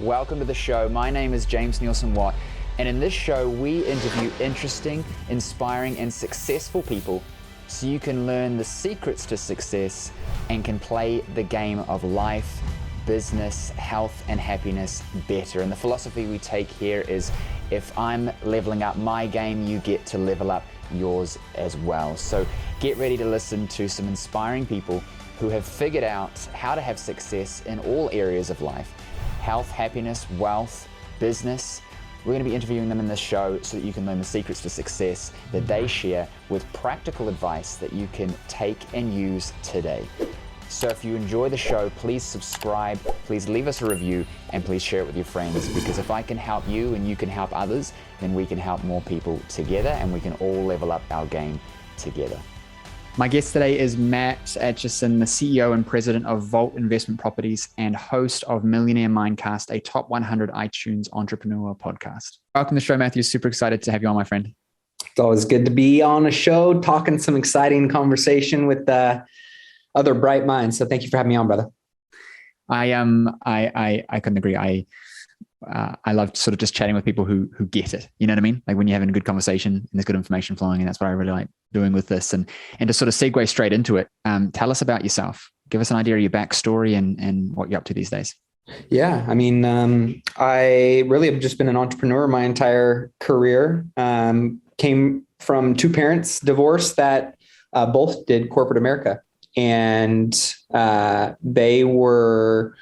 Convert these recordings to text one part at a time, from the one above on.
Welcome to the show. My name is James Nielsen Watt, and in this show, we interview interesting, inspiring, and successful people so you can learn the secrets to success and can play the game of life, business, health, and happiness better. And the philosophy we take here is if I'm leveling up my game, you get to level up yours as well. So get ready to listen to some inspiring people who have figured out how to have success in all areas of life: health, happiness, wealth, business. We're going to be interviewing them in this show so that you can learn the secrets to success that they share with practical advice that you can take and use today. So if you enjoy the show, please subscribe, please leave us a review, and please share it with your friends, because if I can help you and you can help others, then we can help more people together and we can all level up our game together. My guest today is Matt Aitchison, the CEO and president of Vault Investment Properties and host of Millionaire Mindcast, a top 100 iTunes entrepreneur podcast. Welcome to the show, Matthew. Super excited to have you on, my friend. It's always good to be on a show, talking some exciting conversation with other bright minds. So thank you for having me on, brother. I couldn't agree. I love sort of just chatting with people who get it. You know what I mean? Like when you're having a good conversation and there's good information flowing, and that's what I really like doing with this. And to sort of segue straight into it, tell us about yourself. Give us an idea of your backstory and what you're up to these days. Yeah, I mean, I really have just been an entrepreneur my entire career. Came from two parents, divorced, that both did corporate America. And they were,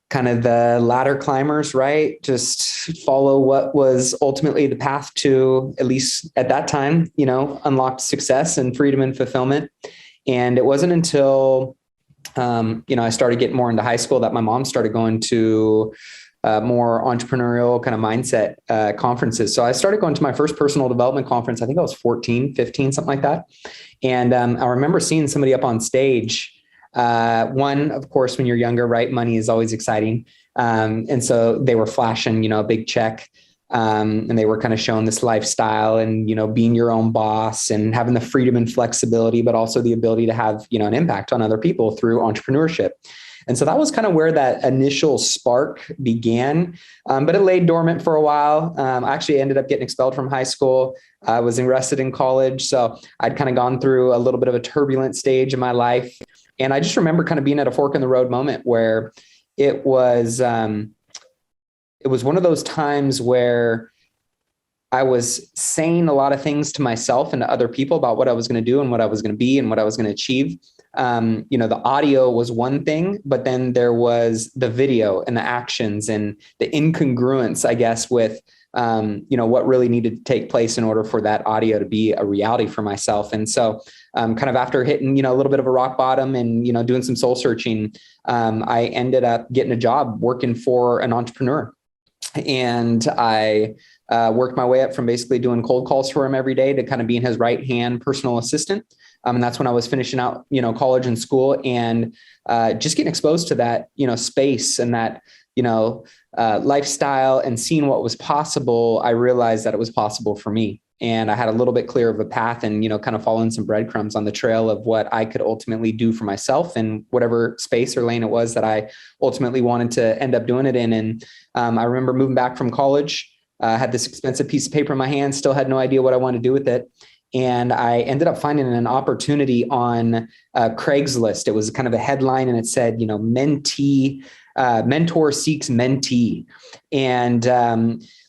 kind of the ladder climbers, right? Just follow what was ultimately the path to, at least at that time, unlocked success and freedom and fulfillment. And it wasn't until, I started getting more into high school that my mom started going to more entrepreneurial kind of mindset conferences. So I started going to my first personal development conference. I think I was 14, 15, something like that. And I remember seeing somebody up on stage. One, of course, when you're younger, right? Money is always exciting. And so they were flashing, a big check. And they were kind of showing this lifestyle and, being your own boss and having the freedom and flexibility, but also the ability to have, an impact on other people through entrepreneurship. And so that was kind of where that initial spark began, but it lay dormant for a while. I actually ended up getting expelled from high school. I was arrested in college. So I'd kind of gone through a little bit of a turbulent stage in my life. And I just remember kind of being at a fork in the road moment where it was one of those times where I was saying a lot of things to myself and to other people about what I was going to do and what I was going to be and what I was going to achieve. The audio was one thing, but then there was the video and the actions and the incongruence, I guess, with, what really needed to take place in order for that audio to be a reality for myself. And so kind of after hitting, a little bit of a rock bottom and, doing some soul searching, I ended up getting a job working for an entrepreneur. And I worked my way up from basically doing cold calls for him every day to kind of being his right-hand personal assistant. And that's when I was finishing out, college and school, and just getting exposed to that, space and that, lifestyle and seeing what was possible. I realized that it was possible for me. And I had a little bit clear of a path and, kind of following some breadcrumbs on the trail of what I could ultimately do for myself and whatever space or lane it was that I ultimately wanted to end up doing it in. And I remember moving back from college, had this expensive piece of paper in my hand, still had no idea what I wanted to do with it. And I ended up finding an opportunity on Craigslist. It was kind of a headline and it said, mentor seeks mentee. And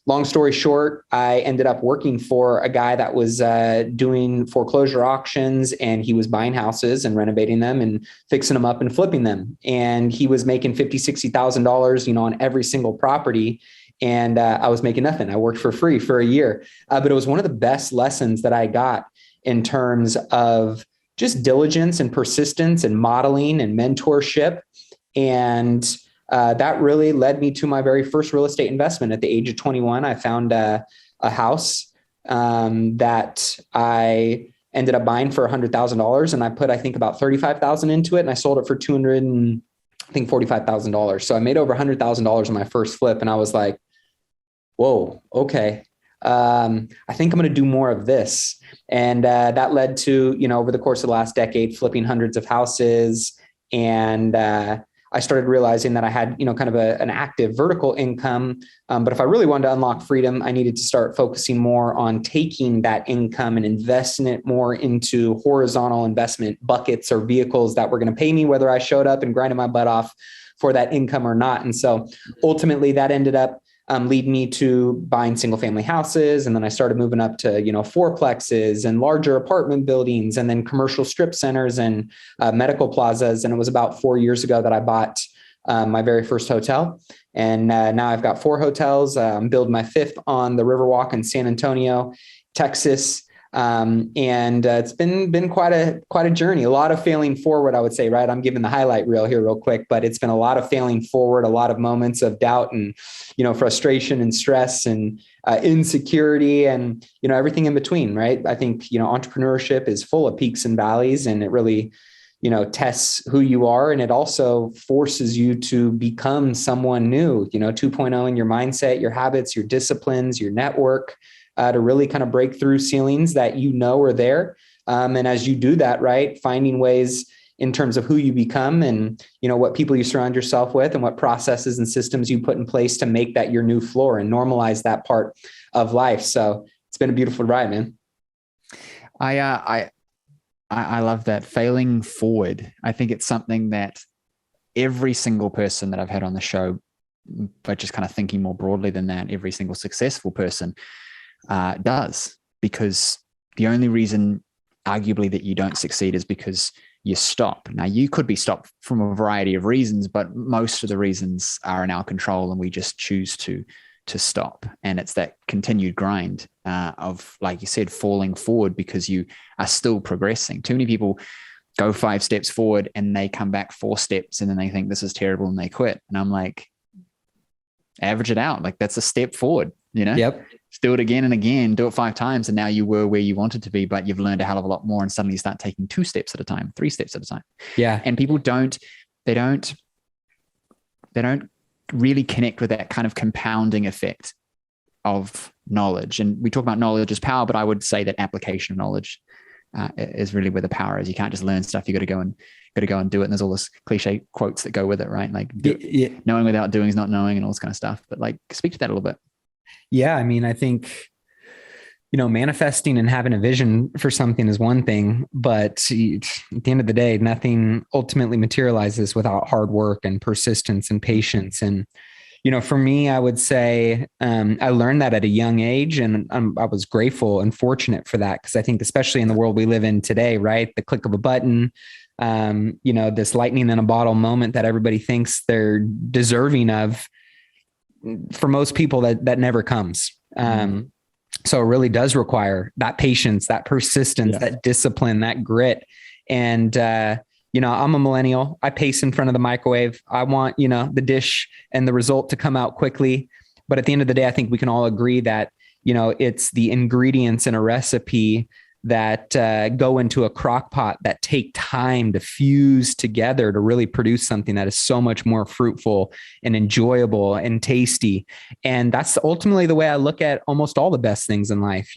long story short, I ended up working for a guy that was doing foreclosure auctions, and he was buying houses and renovating them and fixing them up and flipping them. And he was making $50,000, $60,000, on every single property. And I was making nothing. I worked for free for a year, but it was one of the best lessons that I got in terms of just diligence and persistence and modeling and mentorship. And that really led me to my very first real estate investment. At the age of 21, I found a house that I ended up buying for $100,000, and I put, I think, about $35,000 into it, and I sold it for $245,000. So I made over $100,000 on my first flip, and I was like, whoa, okay. I think I'm going to do more of this. And that led to, over the course of the last decade, flipping hundreds of houses. And I started realizing that I had, kind of an active vertical income. But if I really wanted to unlock freedom, I needed to start focusing more on taking that income and investing it more into horizontal investment buckets or vehicles that were going to pay me whether I showed up and grinded my butt off for that income or not. And so ultimately that ended up lead me to buying single family houses. And then I started moving up to, fourplexes and larger apartment buildings and then commercial strip centers and medical plazas. And it was about 4 years ago that I bought my very first hotel. And now I've got 4 hotels. I'm building my 5th on the Riverwalk in San Antonio, Texas. And it's been quite a journey, a lot of failing forward, I would say, right? I'm giving the highlight reel here real quick, but it's been a lot of failing forward, a lot of moments of doubt and, frustration and stress and insecurity and, everything in between, right? I think, entrepreneurship is full of peaks and valleys, and it really, tests who you are. And it also forces you to become someone new, 2.0 in your mindset, your habits, your disciplines, your network, to really kind of break through ceilings that are there. And as you do that, right, finding ways in terms of who you become and, what people you surround yourself with and what processes and systems you put in place to make that your new floor and normalize that part of life. So it's been a beautiful ride, man. I love that. Failing forward. I think it's something that every single person that I've had on the show, but just kind of thinking more broadly than that, every single successful person does, because the only reason arguably that you don't succeed is because you stop. Now, you could be stopped from a variety of reasons, but most of the reasons are in our control, and we just choose to stop. And it's that continued grind of, like you said, falling forward because you are still progressing. Too many people go 5 steps forward and they come back 4 steps and then they think this is terrible and they quit. And I'm like, average it out. Like, that's a step forward, Yep. Just do it again and again, do it 5 times. And now you were where you wanted to be, but you've learned a hell of a lot more. And suddenly you start taking 2 steps at a time, 3 steps at a time. Yeah. And people don't really connect with that kind of compounding effect of knowledge. And we talk about knowledge as power, but I would say that application of knowledge is really where the power is. You can't just learn stuff. You got to go and do it. And there's all this cliche quotes that go with it, right? Like knowing without doing is not knowing and all this kind of stuff. But like, speak to that a little bit. Yeah. I mean, I think, manifesting and having a vision for something is one thing, but at the end of the day, nothing ultimately materializes without hard work and persistence and patience. And, for me, I would say I learned that at a young age, and I was grateful and fortunate for that, because I think especially in the world we live in today, right? The click of a button, this lightning in a bottle moment that everybody thinks they're deserving of, for most people that never comes. So it really does require that patience, that persistence, that discipline, that grit. And, I'm a millennial. I pace in front of the microwave. I want, the dish and the result to come out quickly. But at the end of the day, I think we can all agree that, it's the ingredients in a recipe that go into a crock pot that take time to fuse together to really produce something that is so much more fruitful and enjoyable and tasty. And that's ultimately the way I look at almost all the best things in life.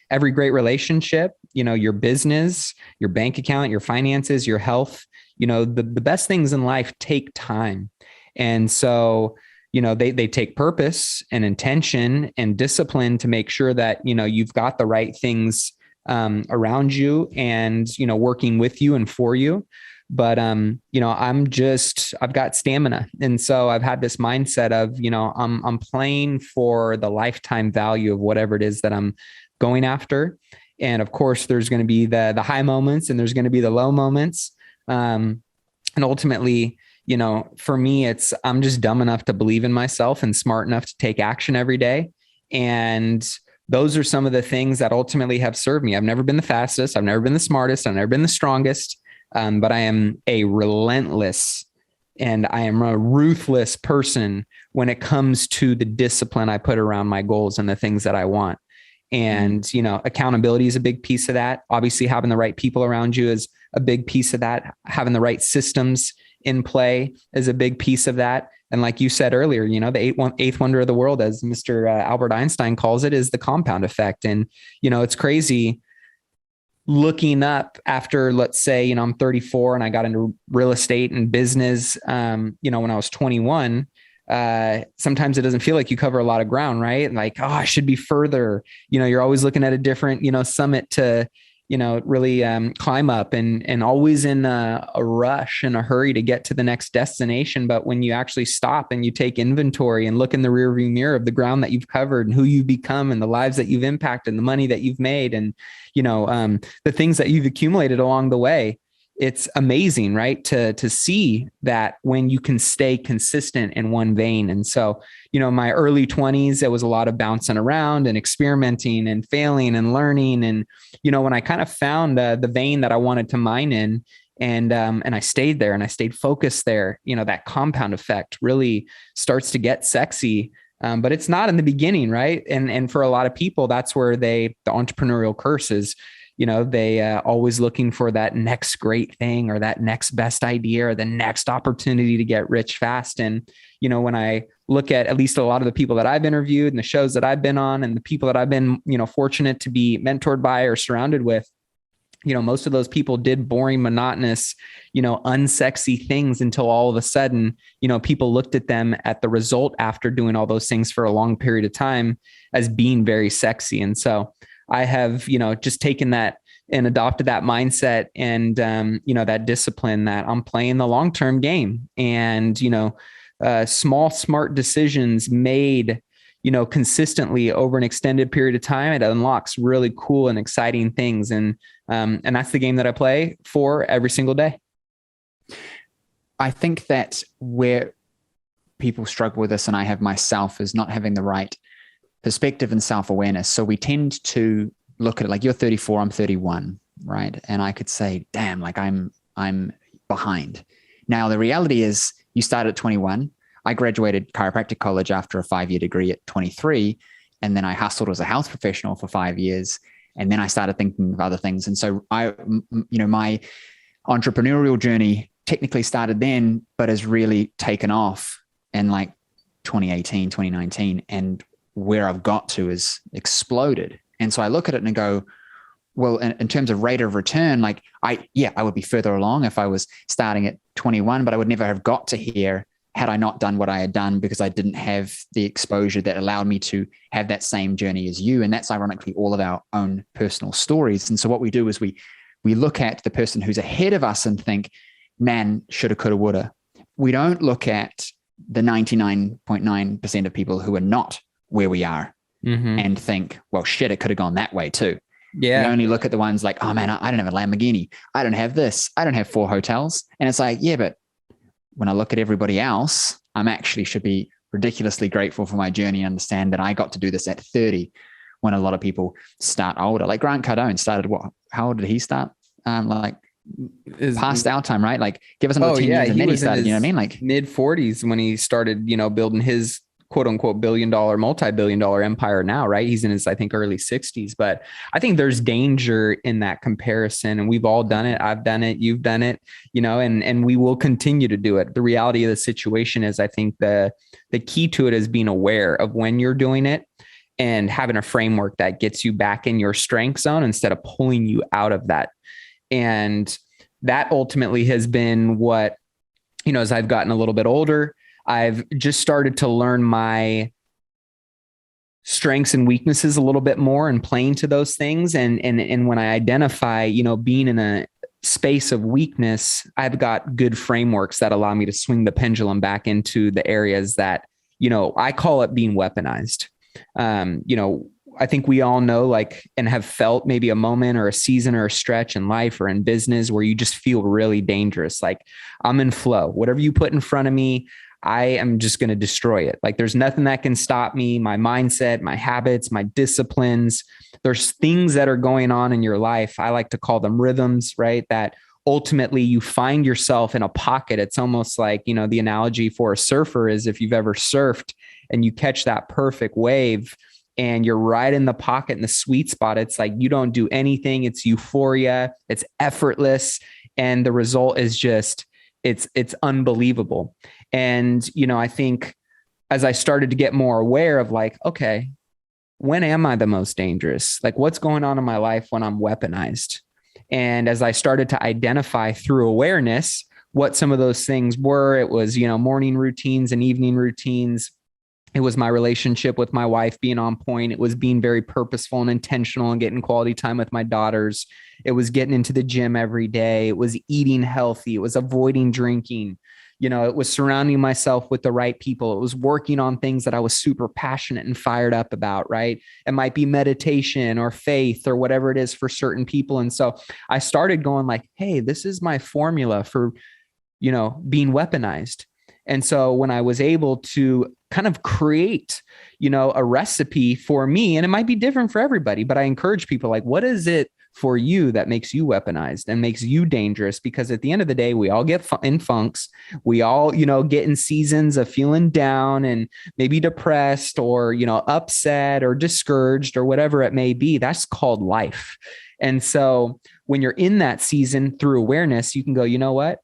Every great relationship, your business, your bank account, your finances, your health, the best things in life take time. And so, they take purpose and intention and discipline to make sure that, you've got the right things around you and, working with you and for you. But, I've got stamina. And so I've had this mindset of, I'm playing for the lifetime value of whatever it is that I'm going after. And of course, there's going to be the high moments and there's going to be the low moments. And ultimately, for me, I'm just dumb enough to believe in myself and smart enough to take action every day. And those are some of the things that ultimately have served me. I've never been the fastest. I've never been the smartest. I've never been the strongest. But I am a relentless and I am a ruthless person when it comes to the discipline I put around my goals and the things that I want. And, accountability is a big piece of that. Obviously, having the right people around you is a big piece of that. Having the right systems in play is a big piece of that. And like you said earlier, the eighth wonder of the world, as Mr. Albert Einstein calls it, is the compound effect. And, it's crazy. looking up after, let's say, I'm 34 and I got into real estate and business, when I was 21, sometimes it doesn't feel like you cover a lot of ground, right? Like, oh, I should be further, you're always looking at a different, summit to, really climb up, and always in a rush and a hurry to get to the next destination. But when you actually stop and you take inventory and look in the rearview mirror of the ground that you've covered and who you've become and the lives that you've impacted and the money that you've made and, the things that you've accumulated along the way, it's amazing, right? To see that when you can stay consistent in one vein. And so, my early 20s, there was a lot of bouncing around and experimenting and failing and learning. And, when I kind of found the vein that I wanted to mine in, and I stayed there and I stayed focused there, that compound effect really starts to get sexy. But it's not in the beginning, right? And for a lot of people, that's where the entrepreneurial curse is. They always looking for that next great thing or that next best idea or the next opportunity to get rich fast. And, when I look at least a lot of the people that I've interviewed and the shows that I've been on and the people that I've been, fortunate to be mentored by or surrounded with, most of those people did boring, monotonous, unsexy things until all of a sudden, people looked at them at the result after doing all those things for a long period of time as being very sexy. And so I have, just taken that and adopted that mindset and, that discipline that I'm playing the long-term game, and, small, smart decisions made, consistently over an extended period of time, it unlocks really cool and exciting things. And that's the game that I play for every single day. I think that where people struggle with this, and I have myself, is not having the right perspective and self-awareness. So we tend to look at it like, you're 34, I'm 31, right? And I could say, damn, like I'm behind. Now, the reality is you start at 21. I graduated chiropractic college after a 5-year degree at 23. And then I hustled as a health professional for 5 years. And then I started thinking of other things. And so my entrepreneurial journey technically started then, but has really taken off in like 2018, 2019. And where I've got to is exploded. And so I look at it and I go, well, in terms of rate of return, like I would be further along if I was starting at 21, but I would never have got to here had I not done what I had done, because I didn't have the exposure that allowed me to have that same journey as you. And that's ironically all of our own personal stories. And so what we do is we look at the person who's ahead of us and think, man, shoulda, coulda, woulda. We don't look at the 99.9% of people who are not where we are and think, well, shit, it could have gone that way too. Yeah. We only look at the ones like, oh man, I don't have a Lamborghini. I don't have this. I don't have 4 hotels. And it's like, yeah, but when I look at everybody else, I'm actually should be ridiculously grateful for my journey and understand that I got to do this at 30 when a lot of people start older. Like Grant Cardone started what? How old did he start? Past our time, right? Like give us another 10 years and then he started, you know what I mean? Like mid 40s when he started, building his quote unquote billion-dollar, multi-billion-dollar empire now, right? He's in his, I think, early 60s. But I think there's danger in that comparison. And we've all done it. I've done it. You've done it, and we will continue to do it. The reality of the situation is, I think the key to it is being aware of when you're doing it and having a framework that gets you back in your strength zone instead of pulling you out of that. And that ultimately has been what, as I've gotten a little bit older, I've just started to learn my strengths and weaknesses a little bit more and playing to those things. And when I identify, being in a space of weakness, I've got good frameworks that allow me to swing the pendulum back into the areas that, I call it being weaponized. I think we all know and have felt maybe a moment or a season or a stretch in life or in business where you just feel really dangerous. Like I'm in flow, whatever you put in front of me, I am just going to destroy it. Like there's nothing that can stop me, my mindset, my habits, my disciplines. There's things that are going on in your life. I like to call them rhythms, right? That ultimately you find yourself in a pocket. It's almost like, the analogy for a surfer is if you've ever surfed and you catch that perfect wave and you're right in the pocket in the sweet spot. It's like, you don't do anything. It's euphoria. It's effortless. And the result is just, it's unbelievable. And, I think as I started to get more aware of okay, when am I the most dangerous? Like what's going on in my life when I'm weaponized? And as I started to identify through awareness what some of those things were, it was, morning routines and evening routines. It was my relationship with my wife being on point. It was being very purposeful and intentional and getting quality time with my daughters. It was getting into the gym every day. It was eating healthy. It was avoiding drinking. It was surrounding myself with the right people. It was working on things that I was super passionate and fired up about, right? It might be meditation or faith or whatever it is for certain people. And so I started going like, hey, this is my formula for, being weaponized. And so when I was able to kind of create, a recipe for me, and it might be different for everybody, but I encourage people like, what is it for you that makes you weaponized and makes you dangerous? Because at the end of the day, we all get in funks. We all, get in seasons of feeling down and maybe depressed or, upset or discouraged or whatever it may be. That's called life. And so when you're in that season through awareness, you can go, you know what?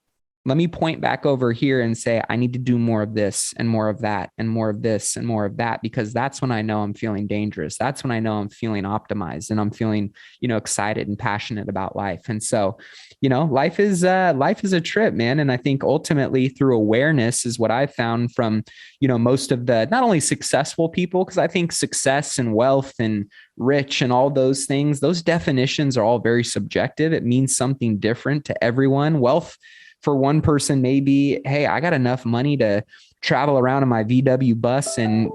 Let me point back over here and say, I need to do more of this and more of that and more of this and more of that, because that's when I know I'm feeling dangerous. That's when I know I'm feeling optimized and I'm feeling, excited and passionate about life. And so, life is a trip, man. And I think ultimately through awareness is what I found from, most of the, not only successful people, because I think success and wealth and rich and all those things, those definitions are all very subjective. It means something different to everyone. Wealth for one person, maybe, hey, I got enough money to travel around in my VW bus and,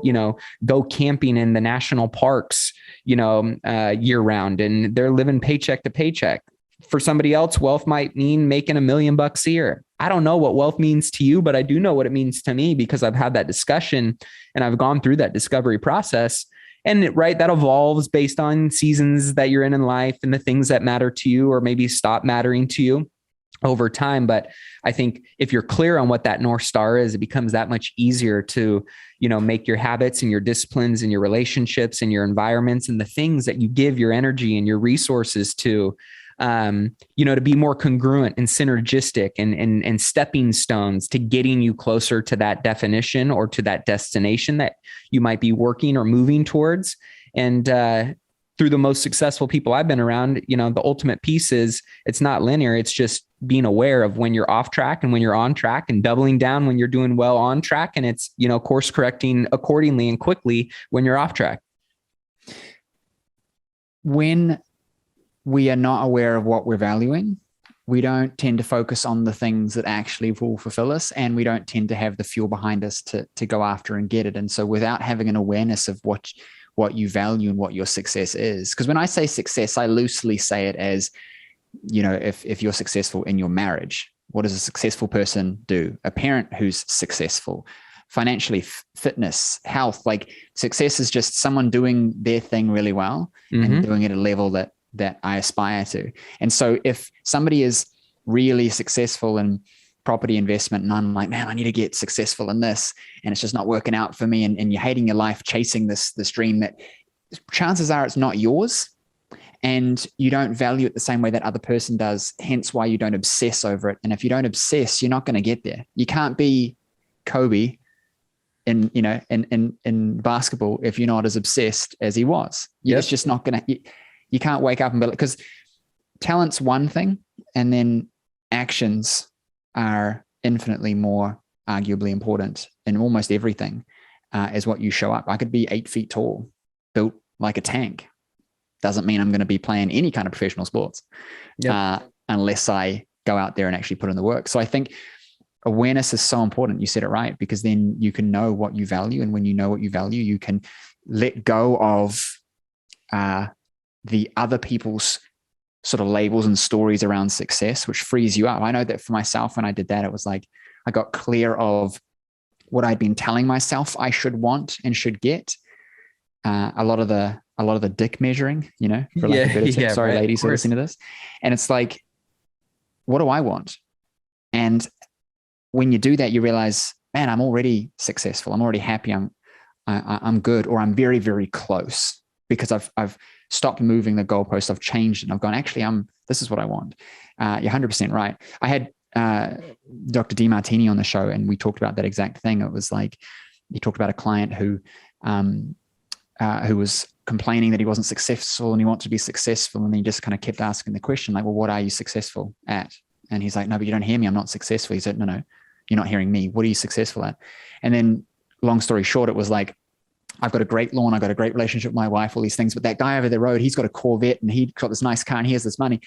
go camping in the national parks, year round, and they're living paycheck to paycheck. For somebody else, wealth might mean making $1 million a year. I don't know what wealth means to you, but I do know what it means to me because I've had that discussion and I've gone through that discovery process. And that evolves based on seasons that you're in life and the things that matter to you or maybe stop mattering to you over time. But I think if you're clear on what that North Star is, it becomes that much easier to, make your habits and your disciplines and your relationships and your environments and the things that you give your energy and your resources to, to be more congruent and synergistic and stepping stones to getting you closer to that definition or to that destination that you might be working or moving towards. And, through the most successful people I've been around, the ultimate piece is it's not linear. It's just being aware of when you're off track and when you're on track and doubling down when you're doing well on track. And it's, course correcting accordingly and quickly when you're off track. When we are not aware of what we're valuing, we don't tend to focus on the things that actually will fulfill us. And we don't tend to have the fuel behind us to go after and get it. And so without having an awareness of what you value and what your success is. Because when I say success, I loosely say it as, if you're successful in your marriage, what does a successful person do? A parent who's successful, financially, fitness, health, like success is just someone doing their thing really well and doing it at a level that I aspire to. And so if somebody is really successful in property investment and I'm like, man, I need to get successful in this and it's just not working out for me, and you're hating your life chasing this dream that chances are it's not yours and you don't value it the same way that other person does, hence why you don't obsess over it. And if you don't obsess, you're not going to get there. You can't be Kobe in basketball if you're not as obsessed as he was. It's just not going to, you can't wake up and be like, because talent's one thing and then actions are infinitely more arguably important in almost everything, is what you show up. I could be 8 feet tall, built like a tank. Doesn't mean I'm going to be playing any kind of professional sports, unless I go out there and actually put in the work. So I think awareness is so important. You said it right, because then you can know what you value. And when you know what you value, you can let go of the other people's sort of labels and stories around success, which frees you up. I know that for myself, when I did that, it was like, I got clear of what I'd been telling myself I should want and should get. A lot of the dick measuring, for lack of a better term. Sorry, right, ladies who are listening to this. And it's like, what do I want? And when you do that, you realize, man, I'm already successful. I'm already happy. I'm good, or I'm very, very close, because I've stopped moving the goalpost. I've changed it. And I've gone, actually, this is what I want. You're 100% right. I had Dr. DeMartini on the show, and we talked about that exact thing. It was like, he talked about a client who who was complaining that he wasn't successful and he wanted to be successful. And he just kind of kept asking the question, like, well, what are you successful at? And he's like, no, but you don't hear me. I'm not successful. He said, no, you're not hearing me. What are you successful at? And then long story short, it was like, I've got a great lawn. I've got a great relationship with my wife, all these things. But that guy over the road, he's got a Corvette and he's got this nice car and he has this money.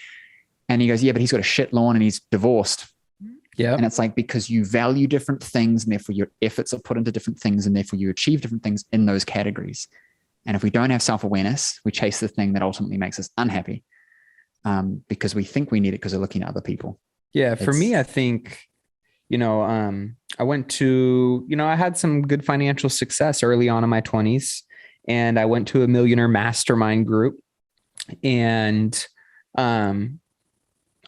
And he goes, yeah, but he's got a shit lawn and he's divorced. Yeah. And it's like, because you value different things and therefore your efforts are put into different things and therefore you achieve different things in those categories. And if we don't have self-awareness, we chase the thing that ultimately makes us unhappy because we think we need it because we're looking at other people. Yeah. For me, I think, I went to, I had some good financial success early on in my 20s, and I went to a millionaire mastermind group. And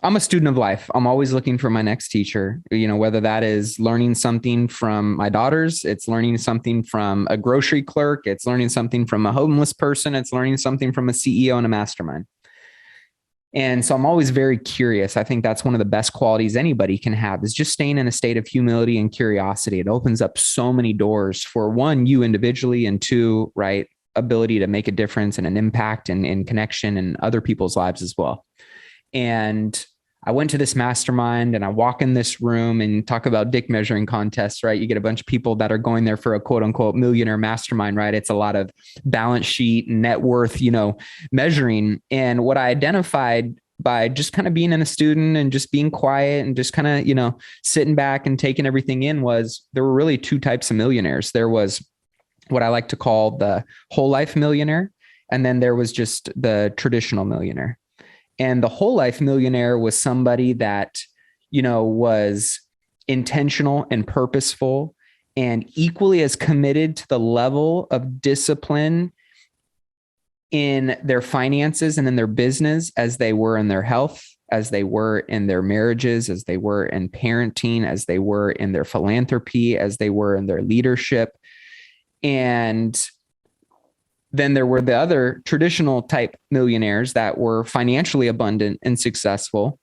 I'm a student of life. I'm always looking for my next teacher, whether that is learning something from my daughters, it's learning something from a grocery clerk, it's learning something from a homeless person, it's learning something from a CEO in a mastermind. And so I'm always very curious. I think that's one of the best qualities anybody can have, is just staying in a state of humility and curiosity. It opens up so many doors for, one, you individually, and two, right, ability to make a difference and an impact and connection in other people's lives as well. And I went to this mastermind and I walk in this room and talk about dick measuring contests, right? You get a bunch of people that are going there for a quote unquote millionaire mastermind, right? It's a lot of balance sheet and net worth, measuring. And what I identified by just kind of being a student and just being quiet and just kind of, sitting back and taking everything in, was there were really two types of millionaires. There was what I like to call the whole life millionaire. And then there was just the traditional millionaire. And the whole life millionaire was somebody that, was intentional and purposeful and equally as committed to the level of discipline in their finances and in their business as they were in their health, as they were in their marriages, as they were in parenting, as they were in their philanthropy, as they were in their leadership. And then there were the other traditional type millionaires that were financially abundant and successful,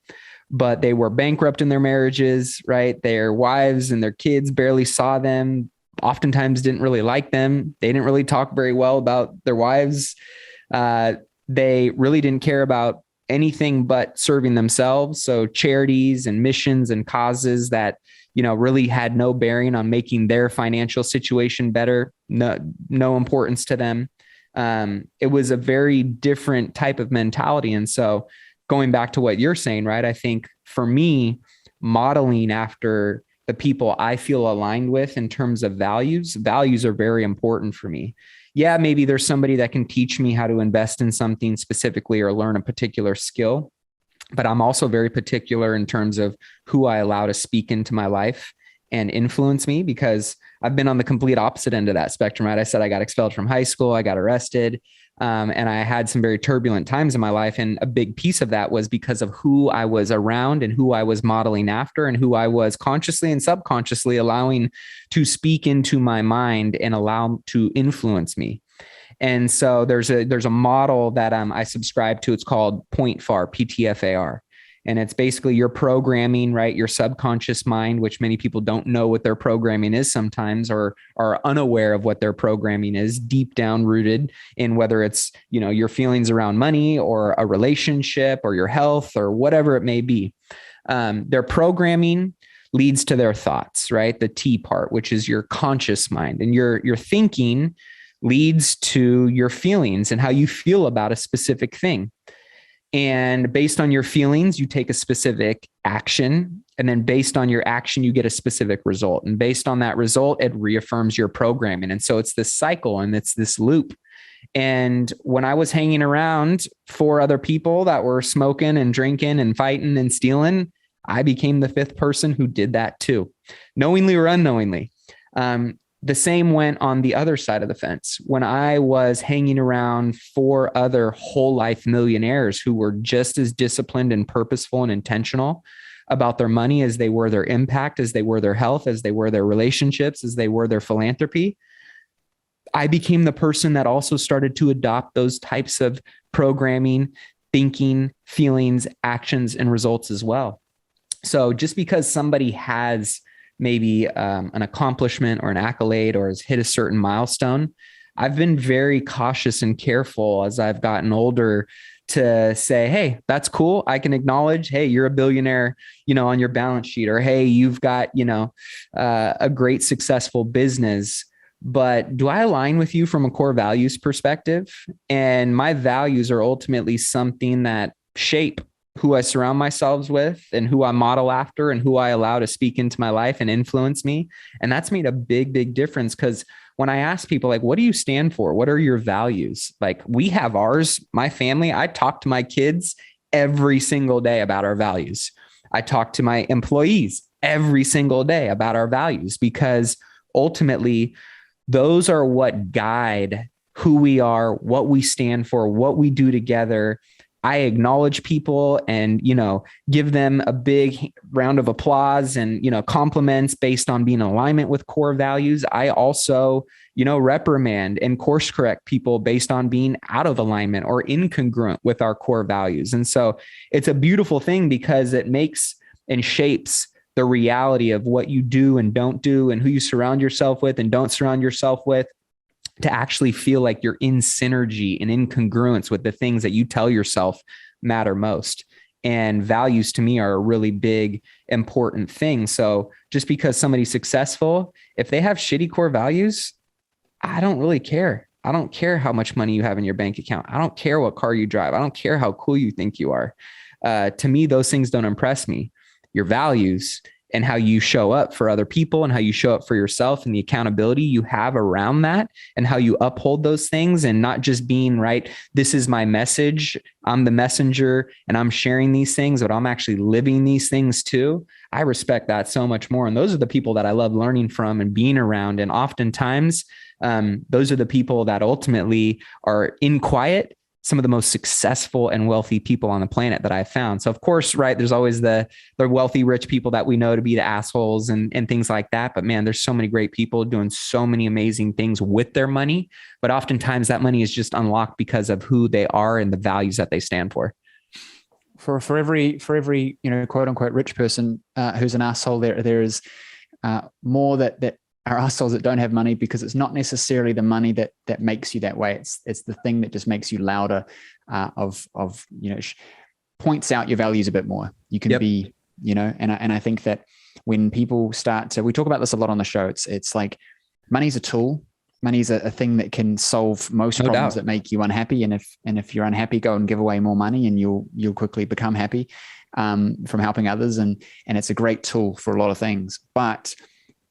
but they were bankrupt in their marriages, right? Their wives and their kids barely saw them, oftentimes didn't really like them. They didn't really talk very well about their wives. They really didn't care about anything but serving themselves. So charities and missions and causes that, really had no bearing on making their financial situation better, no importance to them. It was a very different type of mentality. And so going back to what you're saying, right? I think for me, modeling after the people I feel aligned with in terms of values are very important for me. Yeah, maybe there's somebody that can teach me how to invest in something specifically or learn a particular skill, but I'm also very particular in terms of who I allow to speak into my life and influence me, because I've been on the complete opposite end of that spectrum, right? I said I got expelled from high school, I got arrested, and I had some very turbulent times in my life. And a big piece of that was because of who I was around and who I was modeling after and who I was consciously and subconsciously allowing to speak into my mind and allow to influence me. And so there's a model that I subscribe to. It's called Point FAR, PTFAR. And it's basically your programming, right? Your subconscious mind, which many people don't know what their programming is sometimes, or are unaware of what their programming is, deep down rooted in whether it's, your feelings around money or a relationship or your health or whatever it may be. Their programming leads to their thoughts, right? The T part, which is your conscious mind, and your thinking leads to your feelings and how you feel about a specific thing. And based on your feelings, you take a specific action. And then based on your action, you get a specific result. And based on that result, it reaffirms your programming. And so it's this cycle and it's this loop. And when I was hanging around 4 other people that were smoking and drinking and fighting and stealing, I became the 5th person who did that too, knowingly or unknowingly. The same went on the other side of the fence. When I was hanging around 4 other whole life millionaires who were just as disciplined and purposeful and intentional about their money as they were their impact, as they were their health, as they were their relationships, as they were their philanthropy, I became the person that also started to adopt those types of programming, thinking, feelings, actions, and results as well. So just because somebody has maybe an accomplishment or an accolade or has hit a certain milestone, I've been very cautious and careful as I've gotten older to say, hey, that's cool. I can acknowledge, hey, you're a billionaire, on your balance sheet, or hey, you've got, a great successful business. But do I align with you from a core values perspective? And my values are ultimately something that shape who I surround myself with and who I model after and who I allow to speak into my life and influence me. And that's made a big, big difference, because when I ask people, like, what do you stand for? What are your values? Like, we have ours. My family, I talk to my kids every single day about our values. I talk to my employees every single day about our values, because ultimately those are what guide who we are, what we stand for, what we do together. I acknowledge people and, give them a big round of applause and, compliments based on being in alignment with core values. I also, reprimand and course correct people based on being out of alignment or incongruent with our core values. And so it's a beautiful thing, because it makes and shapes the reality of what you do and don't do, and who you surround yourself with and don't surround yourself with, to actually feel like you're in synergy and in congruence with the things that you tell yourself matter most. And values to me are a really big, important thing. So just because somebody's successful, if they have shitty core values, I don't really care. I don't care how much money you have in your bank account. I don't care what car you drive. I don't care how cool you think you are. To me, those things don't impress me. Your values and how you show up for other people and how you show up for yourself and the accountability you have around that and how you uphold those things, and not just being right. This is my message. I'm the messenger and I'm sharing these things, but I'm actually living these things too. I respect that so much more. And those are the people that I love learning from and being around. And oftentimes, those are the people that ultimately are in quiet, some of the most successful and wealthy people on the planet that I've found. So of course, right, there's always the wealthy, rich people that we know to be the assholes and things like that. But man, there's so many great people doing so many amazing things with their money. But oftentimes that money is just unlocked because of who they are and the values that they stand for. For every quote unquote rich person who's an asshole, there is more that are assholes that don't have money, because it's not necessarily the money that makes you that way. It's the thing that just makes you louder, points out your values a bit more. You can be, and I think that when people start to, we talk about this a lot on the show. It's like money's a tool. Money's a thing that can solve most problems that make you unhappy. And if you're unhappy, go and give away more money, and you'll quickly become happy from helping others. And it's a great tool for a lot of things. But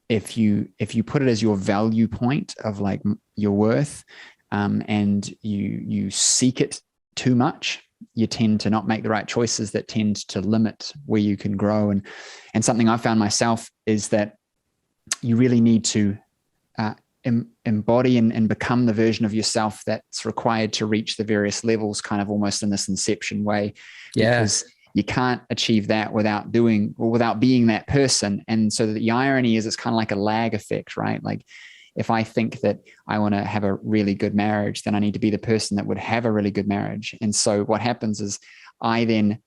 if you put it as your value point of like your worth, and you seek it too much, you tend to not make the right choices that tend to limit where you can grow. And something I've found myself is that you really need to embody and become the version of yourself that's required to reach the various levels, kind of almost in this inception way. Because you can't achieve that without being that person. And so the irony is, it's kind of like a lag effect, right? Like if I think that I want to have a really good marriage, then I need to be the person that would have a really good marriage. And so what happens is I then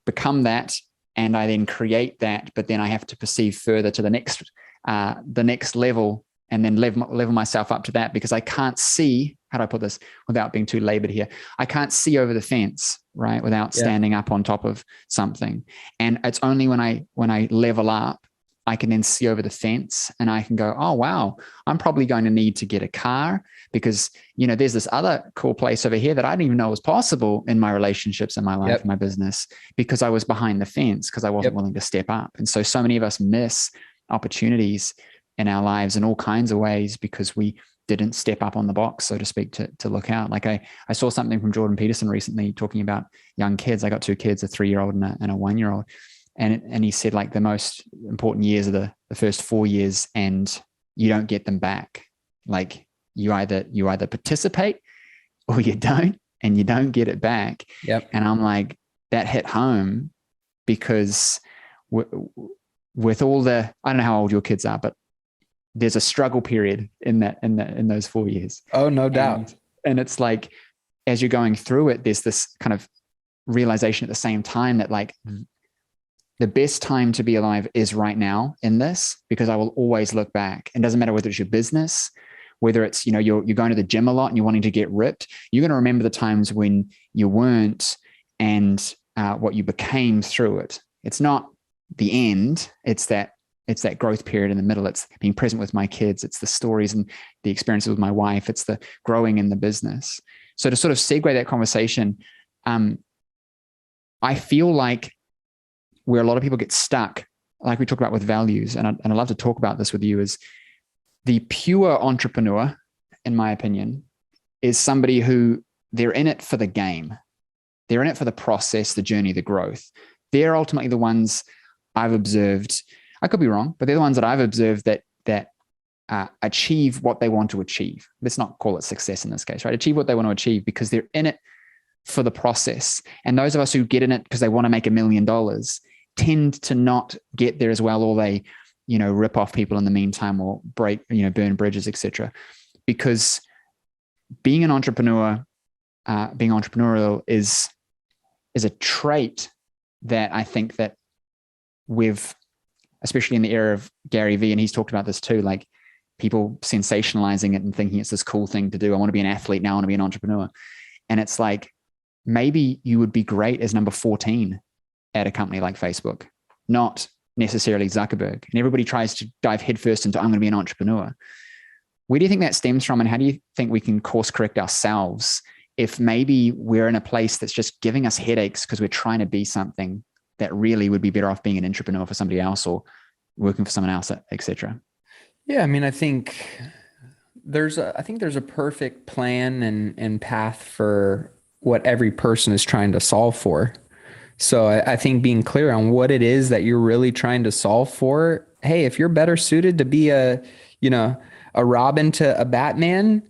become that, and I then create that, but then I have to perceive further to the next level, and then level myself up to that, because I can't see, how do I put this without being too labored here? I can't see over the fence, right? Without standing up on top of something. And it's only when I level up, I can then see over the fence, and I can go, oh, wow, I'm probably going to need to get a car, because, there's this other cool place over here that I didn't even know was possible in my relationships, in my life, in my business, because I was behind the fence, because I wasn't willing to step up. And so many of us miss opportunities in our lives in all kinds of ways, because we didn't step up on the box, so to speak, to look out. Like I saw something from Jordan Peterson recently talking about young kids. I got 2 kids, a 3-year-old and a 1-year-old. And he said, like, the most important years are the first 4 years, and you don't get them back. Like you either participate or you don't, and you don't get it back. And I'm like, that hit home, because with all the, I don't know how old your kids are, but there's a struggle period in those 4 years. Oh, no doubt. And it's like, as you're going through it, there's this kind of realization at the same time that, like, the best time to be alive is right now in this, because I will always look back. And it doesn't matter whether it's your business, whether it's, you're going to the gym a lot and you're wanting to get ripped, you're going to remember the times when you weren't and what you became through it. It's not the end. It's that growth period in the middle. It's being present with my kids. It's the stories and the experiences with my wife. It's the growing in the business. So to sort of segue that conversation, I feel like where a lot of people get stuck, like we talk about with values, and I'd love to talk about this with you, is the pure entrepreneur, in my opinion, is somebody who they're in it for the game. They're in it for the process, the journey, the growth. They're ultimately the ones I've observed. I could be wrong, but they're the ones that I've observed that achieve what they want to achieve. Let's not call it success in this case, right? Achieve what they want to achieve because they're in it for the process. And those of us who get in it because they want to make $1 million tend to not get there as well, or they, rip off people in the meantime, or break, burn bridges, etc. Because being an entrepreneur, being entrepreneurial is a trait that I think that we've, especially in the era of Gary Vee, and he's talked about this too, like people sensationalizing it and thinking it's this cool thing to do. I want to be an athlete now, I want to be an entrepreneur. And it's like, maybe you would be great as number 14 at a company like Facebook, not necessarily Zuckerberg. And everybody tries to dive headfirst into, I'm going to be an entrepreneur. Where do you think that stems from? And how do you think we can course correct ourselves if maybe we're in a place that's just giving us headaches because we're trying to be something that really would be better off being an entrepreneur for somebody else or working for someone else, et cetera? Yeah. I mean, I think there's a perfect plan and path for what every person is trying to solve for. So I think being clear on what it is that you're really trying to solve for. Hey, if you're better suited to be a Robin to a Batman,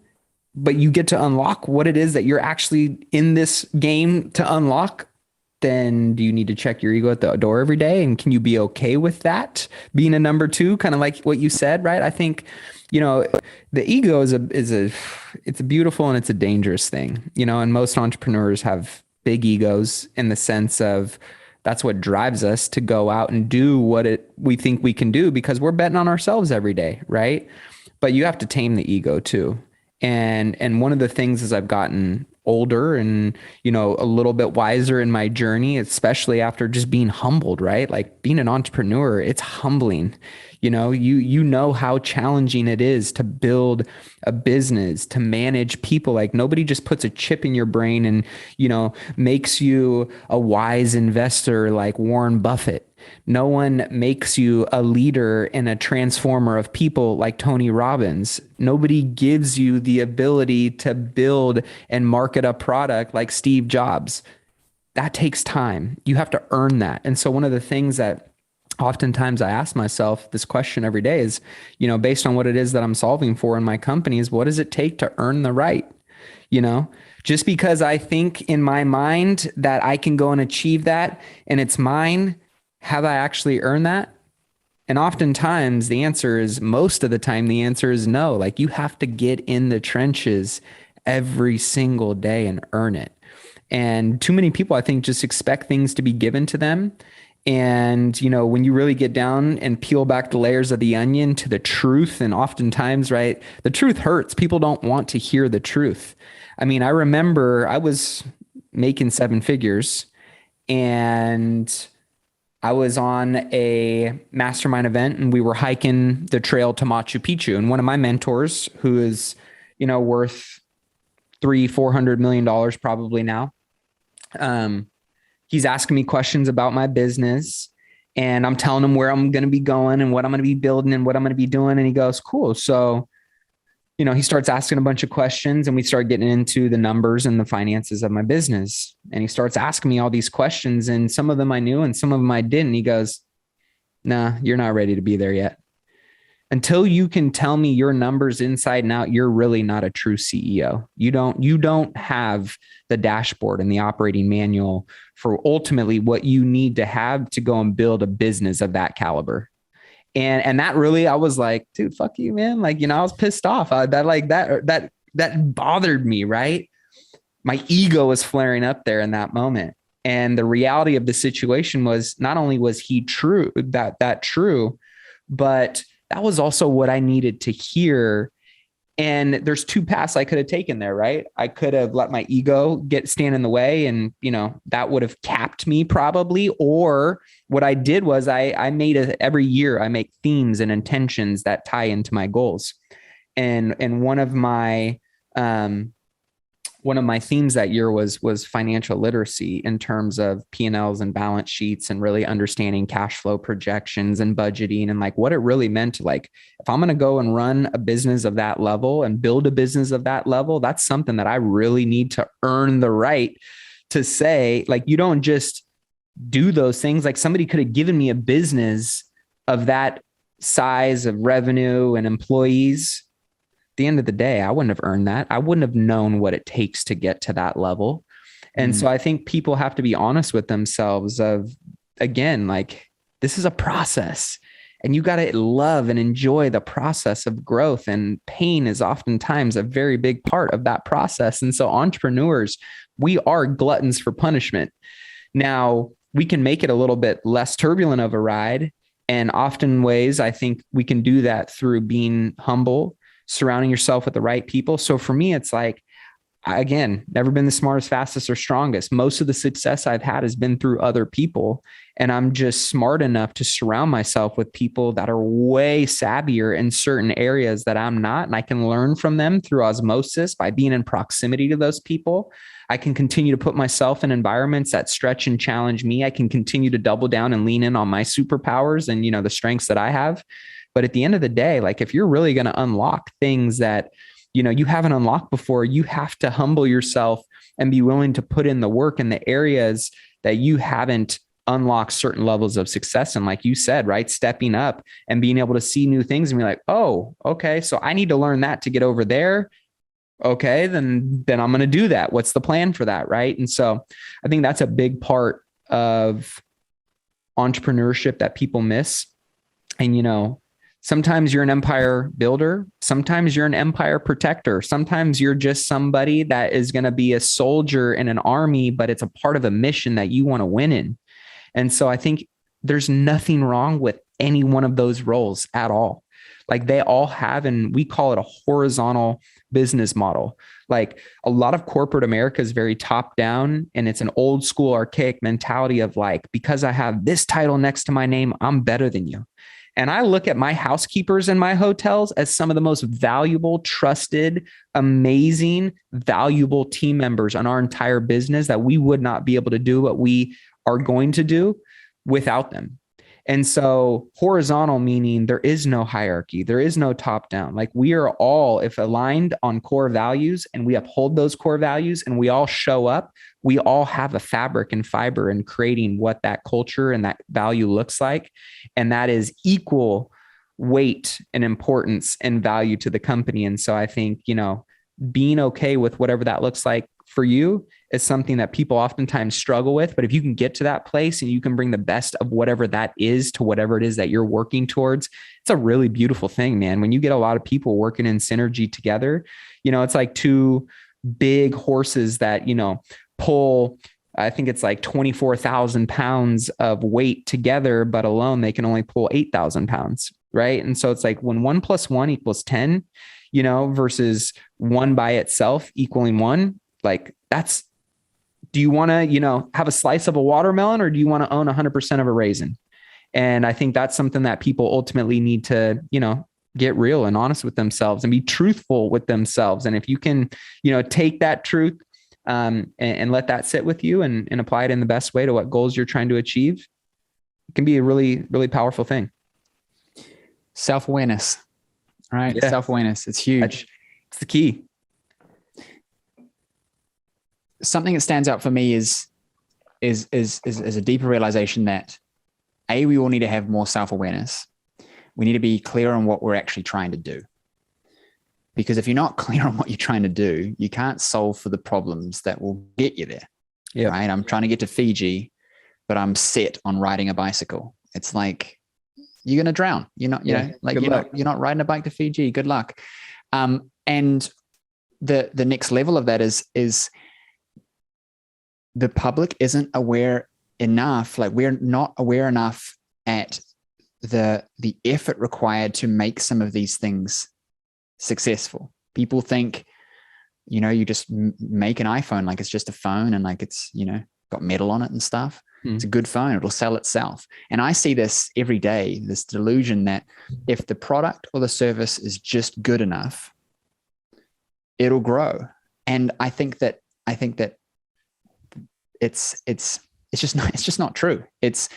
but you get to unlock what it is that you're actually in this game to unlock, then do you need to check your ego at the door every day? And can you be okay with that being a number 2, kind of like what you said, right? I think, the ego is it's a beautiful and it's a dangerous thing, and most entrepreneurs have big egos in the sense of that's what drives us to go out and do what we think we can do because we're betting on ourselves every day, right? But you have to tame the ego too. And one of the things as I've gotten older and, a little bit wiser in my journey, especially after just being humbled, right? Like being an entrepreneur, it's humbling. You know how challenging it is to build a business, to manage people. Like nobody just puts a chip in your brain and, makes you a wise investor like Warren Buffett. No one makes you a leader and a transformer of people like Tony Robbins. Nobody gives you the ability to build and market a product like Steve Jobs. That takes time. You have to earn that. And so one of the things that oftentimes I ask myself this question every day is, based on what it is that I'm solving for in my company, is what does it take to earn the right? Just because I think in my mind that I can go and achieve that and it's mine, have I actually earned that? And oftentimes most of the time, the answer is no. Like you have to get in the trenches every single day and earn it. And too many people, I think, just expect things to be given to them. And, when you really get down and peel back the layers of the onion to the truth, and oftentimes, right, the truth hurts. People don't want to hear the truth. I mean, I remember I was making 7 figures and I was on a mastermind event and we were hiking the trail to Machu Picchu. And one of my mentors, who is, worth $400 million probably now, he's asking me questions about my business and I'm telling him where I'm going to be going and what I'm going to be building and what I'm going to be doing. And he goes, cool. So, he starts asking a bunch of questions and we start getting into the numbers and the finances of my business. And he starts asking me all these questions and some of them I knew and some of them I didn't. He goes, nah, you're not ready to be there yet. Until you can tell me your numbers inside and out, you're really not a true CEO. You don't have the dashboard and the operating manual for ultimately what you need to have to go and build a business of that caliber. And that really, I was like, dude, fuck you, man. Like, I was pissed off. That bothered me, right? My ego was flaring up there in that moment. And the reality of the situation was not only was he true, that true, but that was also what I needed to hear And there's two paths I could have taken there, right? I could have let my ego stand in the way, and that would have capped me probably. Or what I did was I made every year I make themes and intentions that tie into my goals. And one of my themes that year was financial literacy in terms of P&Ls and balance sheets, and really understanding cash flow projections and budgeting, and like what it really meant. Like, if I'm going to go and run a business of that level and build a business of that level, that's something that I really need to earn the right to say. Like, you don't just do those things. Like, somebody could have given me a business of that size of revenue and employees. The end of the day, I wouldn't have earned that. I wouldn't have known what it takes to get to that level. And so I think people have to be honest with themselves of, again, like, this is a process, and you got to love and enjoy the process of growth, and pain is oftentimes a very big part of that process. And so entrepreneurs, we are gluttons for punishment. Now, we can make it a little bit less turbulent of a ride. And often ways, I think we can do that through being humble, surrounding yourself with the right people. So for me, it's like, again, never been the smartest, fastest, or strongest. Most of the success I've had has been through other people. And I'm just smart enough to surround myself with people that are way savvier in certain areas that I'm not. And I can learn from them through osmosis by being in proximity to those people. I can continue to put myself in environments that stretch and challenge me. I can continue to double down and lean in on my superpowers and, the strengths that I have. But at the end of the day, like, if you're really going to unlock things that, you haven't unlocked before, you have to humble yourself and be willing to put in the work in the areas that you haven't unlocked certain levels of success. And like you said, right, stepping up and being able to see new things and be like, oh, okay, so I need to learn that to get over there. Okay, then I'm going to do that. What's the plan for that? Right. And so I think that's a big part of entrepreneurship that people miss. And, sometimes you're an empire builder. Sometimes you're an empire protector. Sometimes you're just somebody that is going to be a soldier in an army, but it's a part of a mission that you want to win in. And so I think there's nothing wrong with any one of those roles at all. Like, they all have, and we call it a horizontal business model. Like, a lot of corporate America is very top down, and it's an old school archaic mentality of like, because I have this title next to my name, I'm better than you. And I look at my housekeepers in my hotels as some of the most valuable, trusted, amazing, valuable team members on our entire business, that we would not be able to do what we are going to do without them. And so horizontal, meaning there is no hierarchy, there is no top down. Like, we are all, if aligned on core values and we uphold those core values and we all show up, we all have a fabric and fiber in creating what that culture and that value looks like. And that is equal weight and importance and value to the company. And so I think, being okay with whatever that looks like for you is something that people oftentimes struggle with. But if you can get to that place and you can bring the best of whatever that is to whatever it is that you're working towards, it's a really beautiful thing, man. When you get a lot of people working in synergy together, it's like two big horses that, pull, I think it's like 24,000 pounds of weight together, but alone they can only pull 8,000 pounds. Right. And so it's like when 1 + 1 = 10, versus one by itself equaling one, like, do you want to, have a slice of a watermelon, or do you want to own 100% of a raisin? And I think that's something that people ultimately need to, get real and honest with themselves and be truthful with themselves. And if you can, take that truth and let that sit with you and apply it in the best way to what goals you're trying to achieve, it can be a really, really powerful thing. Self-awareness, right? Yeah. Self-awareness. It's huge. It's the key. Something that stands out for me is a deeper realization that we all need to have more self-awareness. We need to be clear on what we're actually trying to do. Because if you're not clear on what you're trying to do, you can't solve for the problems that will get you there. Yeah. Right. I'm trying to get to Fiji, but I'm set on riding a bicycle. It's like, you're going to drown. You're not, you're not riding a bike to Fiji. Good luck. And the next level of that is the public isn't aware enough. Like, we're not aware enough at the effort required to make some of these things successful. People think, you just make an iPhone like it's just a phone and like it's, got metal on it and stuff. It's a good phone. It'll sell itself. And I see this every day, this delusion that if the product or the service is just good enough, it'll grow. And I think that it's just not true. It's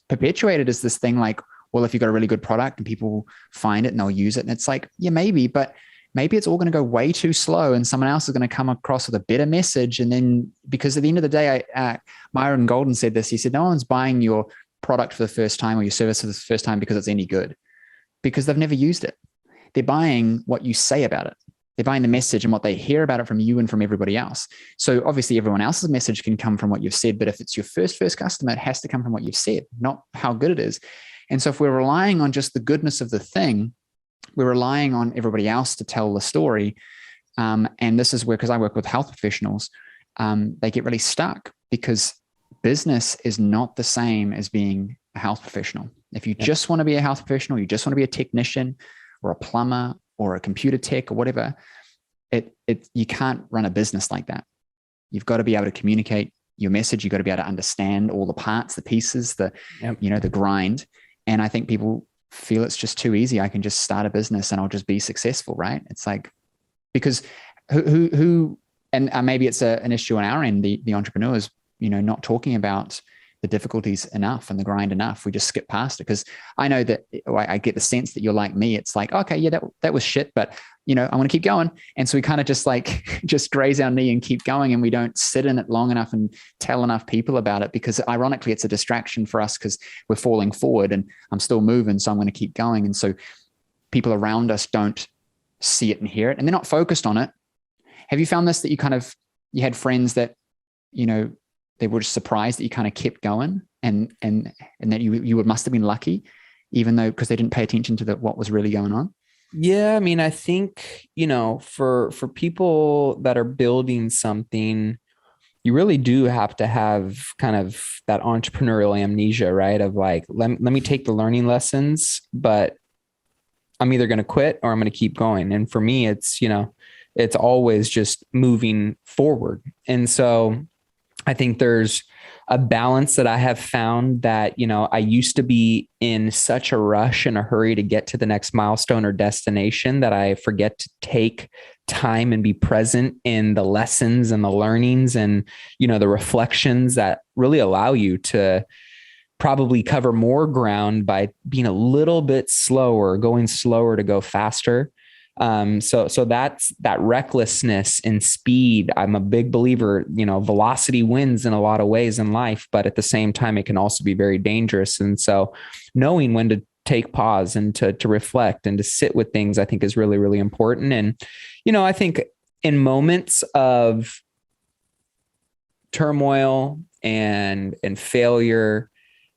perpetuated as this thing like, well, if you've got a really good product and people find it and they'll use it. And it's like, yeah, maybe, but maybe it's all going to go way too slow and someone else is going to come across with a better message. And then, because at the end of the day, Myron Golden said this, he said, no one's buying your product for the first time or your service for the first time because it's any good, because they've never used it. They're buying what you say about it. They're buying the message and what they hear about it from you and from everybody else. So obviously everyone else's message can come from what you've said, but if it's your first customer, it has to come from what you've said, not how good it is. And so if we're relying on just the goodness of the thing, we're relying on everybody else to tell the story. And this is where, because I work with health professionals, they get really stuck because business is not the same as being a health professional. If you just want to be a health professional, you just want to be a technician or a plumber or a computer tech or whatever, you can't run a business like that. You've got to be able to communicate your message. You've got to be able to understand all the parts, the pieces, the grind. And I think people feel it's just too easy. I can just start a business and I'll just be successful, right? It's like, because who and maybe it's an issue on our end, the entrepreneurs, not talking about the difficulties enough and the grind enough. We just skip past it because I know that I get the sense that you're like me. It's like, okay, yeah, that was shit, but I want to keep going. And so we kind of just graze our knee and keep going. And we don't sit in it long enough and tell enough people about it, because ironically it's a distraction for us because we're falling forward and I'm still moving. So I'm going to keep going. And so people around us don't see it and hear it, and they're not focused on it. Have you found this, that you had friends that, they were just surprised that you kind of kept going and that you must have been lucky, even though, because they didn't pay attention to what was really going on? Yeah. I mean, I think, for people that are building something, you really do have to have kind of that entrepreneurial amnesia, right? Of like, let me take the learning lessons, but I'm either going to quit or I'm going to keep going. And for me, it's always just moving forward. And so I think there's a balance that I have found that, I used to be in such a rush and a hurry to get to the next milestone or destination that I forget to take time and be present in the lessons and the learnings and, the reflections that really allow you to probably cover more ground by being a little bit slower, going slower to go faster. So that's that recklessness and speed. I'm a big believer, velocity wins in a lot of ways in life, but at the same time, it can also be very dangerous. And so knowing when to take pause and to reflect and to sit with things, I think is really, really important. And, I think in moments of turmoil and failure,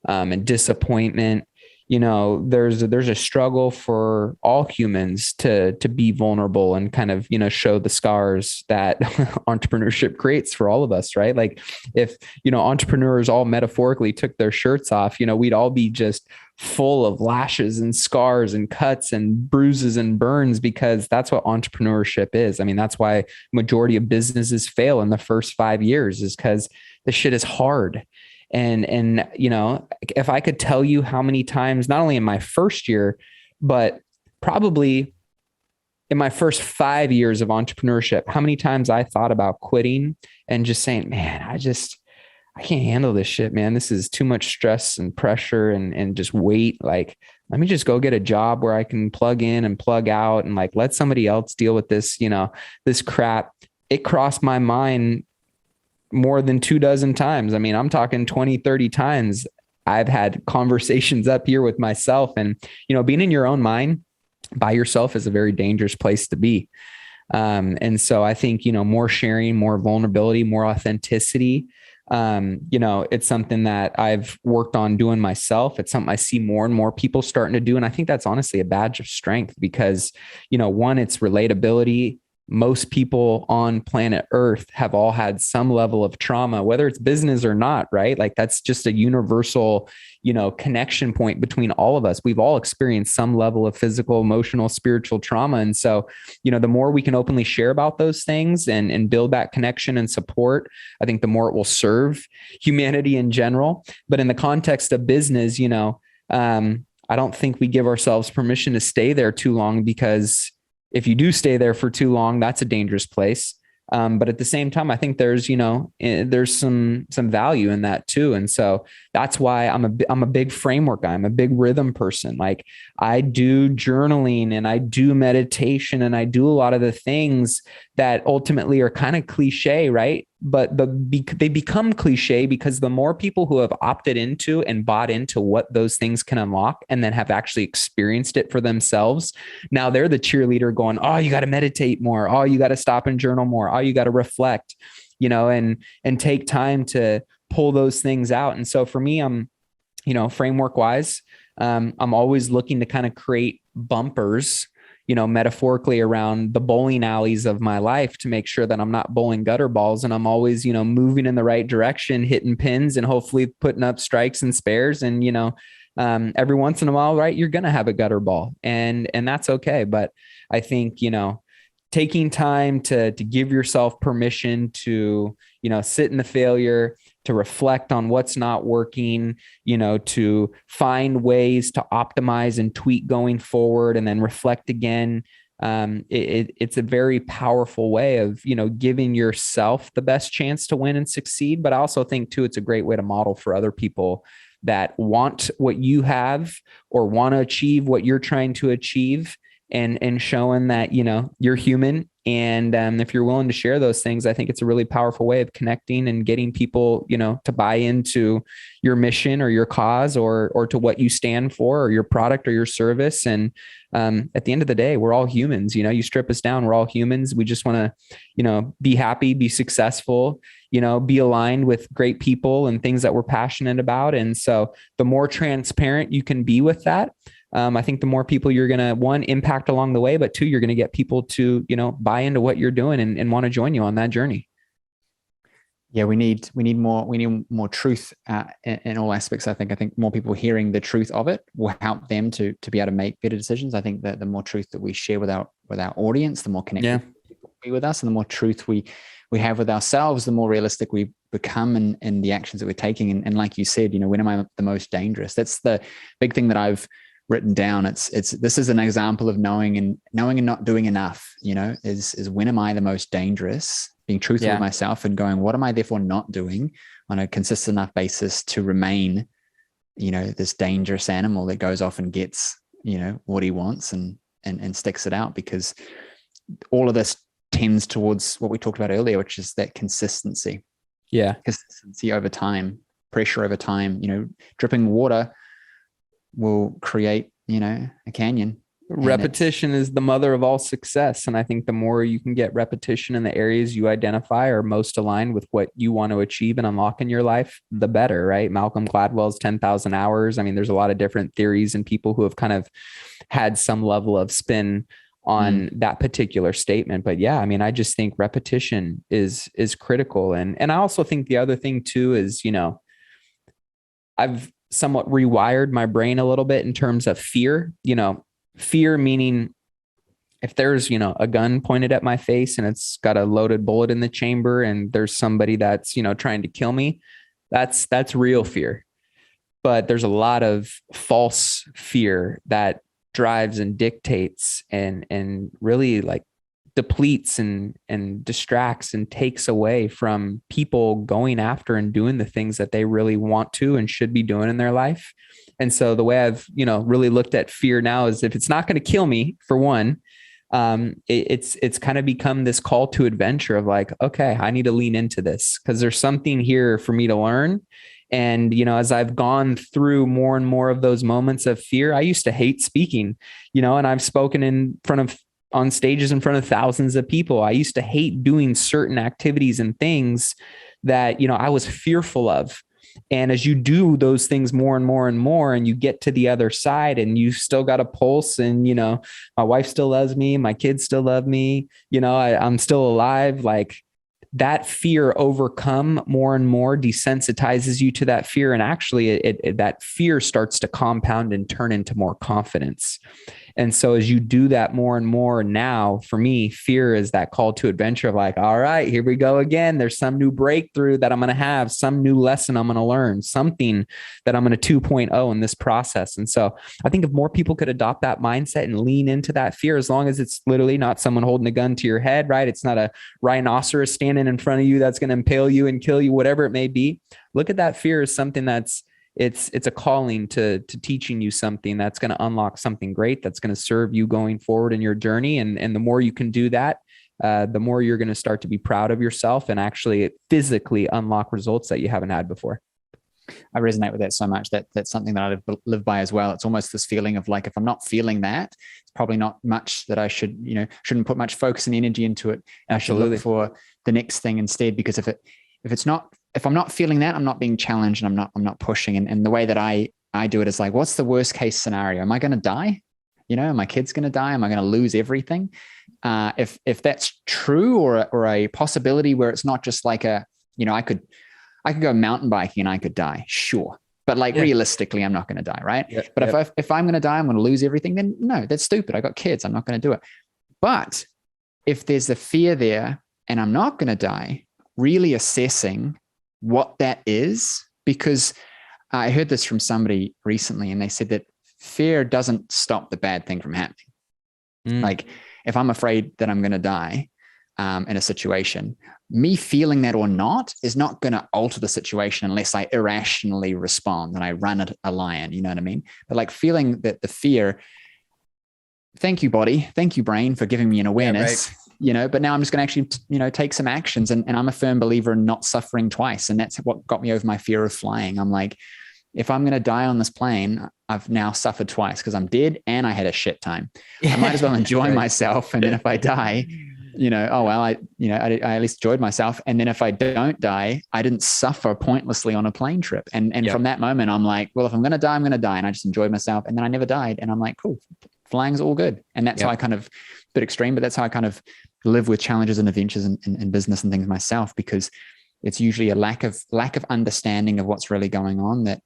and disappointment, there's a struggle for all humans to be vulnerable and kind of, show the scars that entrepreneurship creates for all of us, right? Like if, entrepreneurs all metaphorically took their shirts off, we'd all be just full of lashes and scars and cuts and bruises and burns, because that's what entrepreneurship is. I mean, that's why majority of businesses fail in the first 5 years, is because the shit is hard. And, if I could tell you how many times, not only in my first year, but probably in my first 5 years of entrepreneurship, how many times I thought about quitting and just saying, man, I can't handle this shit, man. This is too much stress and pressure and just weight. Like, let me just go get a job where I can plug in and plug out and like, let somebody else deal with this, this crap. It crossed my mind more than 24 times. I mean, I'm talking 20, 30 times. I've had conversations up here with myself, and, being in your own mind by yourself is a very dangerous place to be. And so I think, more sharing, more vulnerability, more authenticity, it's something that I've worked on doing myself. It's something I see more and more people starting to do. And I think that's honestly a badge of strength because, one, it's relatability. most people on planet Earth have all had some level of trauma, whether it's business or not, right? Like that's just a universal, connection point between all of us. We've all experienced some level of physical, emotional, spiritual trauma. And so, the more we can openly share about those things and build that connection and support, I think the more it will serve humanity in general. But in the context of business, I don't think we give ourselves permission to stay there too long, because if you do stay there for too long, that's a dangerous place. But at the same time, I think there's some value in that too. And so that's why I'm a big framework guy. I'm a big rhythm person. Like I do journaling and I do meditation and I do a lot of the things that ultimately are kind of cliche, right? But they become cliche because the more people who have opted into and bought into what those things can unlock and then have actually experienced it for themselves, now they're the cheerleader going, oh, you got to meditate more. Oh, you got to stop and journal more. Oh, you got to reflect, and take time to pull those things out. And so for me, I'm, framework wise, I'm always looking to kind of create bumpers, metaphorically around the bowling alleys of my life to make sure that I'm not bowling gutter balls and I'm always, moving in the right direction, hitting pins and hopefully putting up strikes and spares. And, every once in a while, right, you're going to have a gutter ball and that's okay. But I think, taking time to give yourself permission to, sit in the failure, to reflect on what's not working, to find ways to optimize and tweak going forward and then reflect again. It's a very powerful way of, giving yourself the best chance to win and succeed. But I also think too, it's a great way to model for other people that want what you have or want to achieve what you're trying to achieve, and showing that, you're human. And if you're willing to share those things, I think it's a really powerful way of connecting and getting people, to buy into your mission or your cause or to what you stand for or your product or your service. And at the end of the day, we're all humans. You strip us down, we're all humans. We just want to, be happy, be successful, be aligned with great people and things that we're passionate about. And so the more transparent you can be with that, I think the more people you're going to, one, impact along the way, but two, you're going to get people to, buy into what you're doing and want to join you on that journey. Yeah, we need more truth in all aspects. I think more people hearing the truth of it will help them to be able to make better decisions. I think that the more truth that we share with our audience, the more connected people will be with us, and the more truth we have with ourselves, the more realistic we become in the actions that we're taking. And like you said, when am I the most dangerous? That's the big thing that I've written down. This is an example of knowing and not doing enough, is when am I the most dangerous, being truthful with myself and going, what am I therefore not doing on a consistent enough basis to remain, this dangerous animal that goes off and gets, what he wants and sticks it out. Because all of this tends towards what we talked about earlier, which is that consistency. Yeah. Consistency over time, pressure over time, dripping water will create, a canyon. Repetition is the mother of all success. And I think the more you can get repetition in the areas you identify are most aligned with what you want to achieve and unlock in your life, the better, right? Malcolm Gladwell's 10,000 hours. I mean, there's a lot of different theories and people who have kind of had some level of spin on that particular statement. But yeah, I mean, I just think repetition is critical. And I also think the other thing too is, I've somewhat rewired my brain a little bit in terms of fear, fear meaning if there's, a gun pointed at my face and it's got a loaded bullet in the chamber and there's somebody that's, trying to kill me, that's real fear. But there's a lot of false fear that drives and dictates and really like depletes and distracts and takes away from people going after and doing the things that they really want to and should be doing in their life. And so the way I've, really looked at fear now is if it's not going to kill me, for one, it's kind of become this call to adventure of like, okay, I need to lean into this because there's something here for me to learn. And, as I've gone through more and more of those moments of fear, I used to hate speaking, and I've spoken on stages in front of thousands of people. I used to hate doing certain activities and things that, I was fearful of. And as you do those things more and more and more, and you get to the other side and you still got a pulse and, my wife still loves me, my kids still love me, I'm still alive. Like that fear overcome more and more desensitizes you to that fear. And actually that fear starts to compound and turn into more confidence. And so as you do that more and more now, for me, fear is that call to adventure of like, all right, here we go again. There's some new breakthrough that I'm going to have, some new lesson I'm going to learn, something that I'm going to 2.0 in this process. And so I think if more people could adopt that mindset and lean into that fear, as long as it's literally not someone holding a gun to your head, right? It's not a rhinoceros standing in front of you that's going to impale you and kill you, whatever it may be. Look at that fear as something that's it's a calling to teaching you something that's going to unlock something great, that's going to serve you going forward in your journey. And the more you can do that, the more you're going to start to be proud of yourself and actually physically unlock results that you haven't had before. I resonate with that so much. That's something that I live by as well. It's almost this feeling of like, if I'm not feeling that, it's probably not much that I shouldn't put much focus and energy into it. And I should look for the next thing instead, because if I'm not feeling that, I'm not being challenged and I'm not pushing. And the way that I do it is like, what's the worst case scenario? Am I going to die? Are my kids going to die? Am I going to lose everything? If that's true, or a possibility where it's not just like I could go mountain biking and I could die. Sure. But realistically, I'm not going to die. Right. Yeah, but if I'm going to die, I'm going to lose everything, then no, that's stupid. I got kids. I'm not going to do it. But if there's the fear there and I'm not going to die, really assessing what that is, because I heard this from somebody recently and they said that fear doesn't stop the bad thing from happening. Like if I'm afraid that I'm going to die in a situation, me feeling that or not is not going to alter the situation unless I irrationally respond and I run at a lion, you know what I mean? But like feeling that the fear, thank you body, thank you brain for giving me an awareness. Yeah, right. But now I'm just going to actually, take some actions. And I'm a firm believer in not suffering twice. And that's what got me over my fear of flying. I'm like, if I'm going to die on this plane, I've now suffered twice because I'm dead and I had a shit time. I might as well enjoy myself. And then if I die, I at least enjoyed myself. And then if I don't die, I didn't suffer pointlessly on a plane trip. And from that moment, I'm like, well, if I'm going to die, I'm going to die. And I just enjoyed myself. And then I never died. And I'm like, cool, flying's all good. And that's how I kind of, a bit extreme, but that's how I kind of live with challenges and adventures in business and things myself, because it's usually a lack of understanding of what's really going on that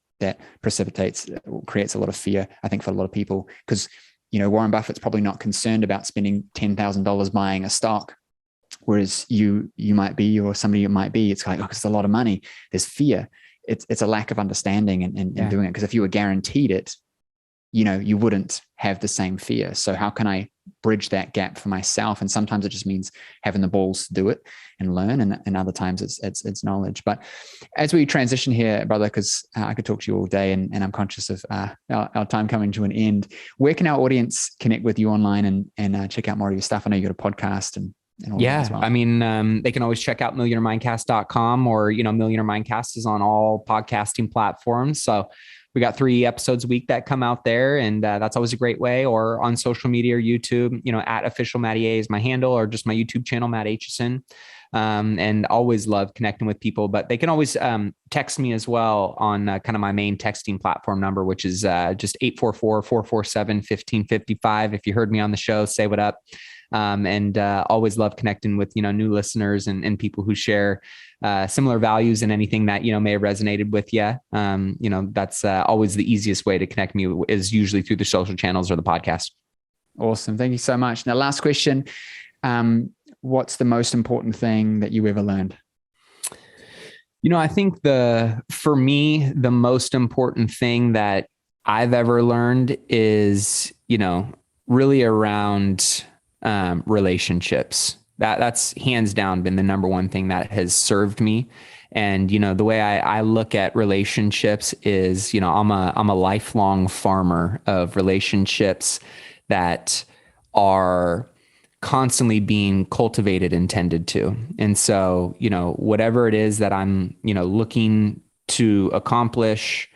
creates a lot of fear, I think, for a lot of people. Because Warren Buffett's probably not concerned about spending $10,000 buying a stock, whereas you might be, or somebody might be. It's like, it's a lot of money. There's fear. It's a lack of understanding and doing it. Because if you were guaranteed it, you wouldn't have the same fear. So how can I bridge that gap for myself? And sometimes it just means having the balls to do it and learn. And other times it's knowledge. But as we transition here, brother, because I could talk to you all day and I'm conscious of our time coming to an end. Where can our audience connect with you online and check out more of your stuff? I know you got a podcast and all that as well. I mean, they can always check out millionairemindcast.com, or, Millionaire Mindcast is on all podcasting platforms. So we got 3 episodes a week that come out there, and that's always a great way. Or on social media or YouTube, at official Matty A is my handle, or just my YouTube channel, Matt Aitchison. And always love connecting with people, but they can always text me as well on kind of my main texting platform number, which is just 844-447-1555. If you heard me on the show, say what up. And always love connecting with, new listeners and people who share similar values, and anything that, may have resonated with you. That's always the easiest way to connect me, is usually through the social channels or the podcast. Awesome. Thank you so much. Now, last question. What's the most important thing that you ever learned? I think for me, the most important thing that I've ever learned is, really around relationships. That's hands down been the number one thing that has served me. And, the way I look at relationships is, I'm a lifelong farmer of relationships that are constantly being cultivated and tended to. And so, whatever it is that I'm, looking to accomplish,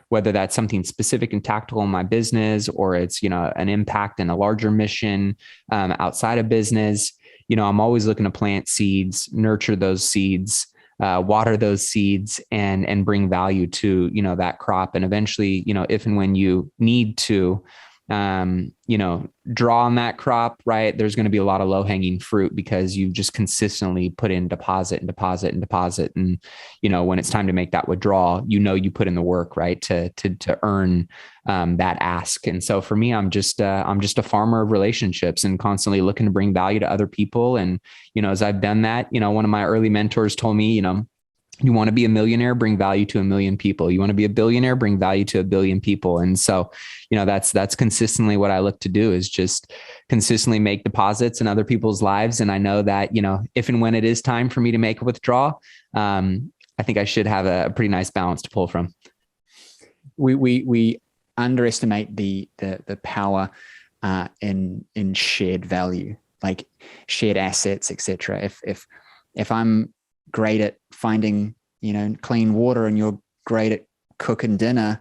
whether that's something specific and tactical in my business, or it's, an impact in a larger mission outside of business, I'm always looking to plant seeds, nurture those seeds, water those seeds and bring value to, that crop. And eventually, if and when you need to, draw on that crop, right, there's going to be a lot of low hanging fruit because you've just consistently put in deposit and deposit and deposit. And, when it's time to make that withdrawal, you put in the work, right, to earn that ask. And so for me, I'm just a farmer of relationships and constantly looking to bring value to other people. And, as I've done that, one of my early mentors told me, you want to be a millionaire, bring value to 1 million people. You want to be a billionaire, bring value to 1 billion people. And so, that's consistently what I look to do, is just consistently make deposits in other people's lives. And I know that, if and when it is time for me to make a withdrawal, I think I should have a pretty nice balance to pull from. We underestimate the power in shared value, like shared assets, etc. If I'm great at finding, clean water and you're great at cooking dinner,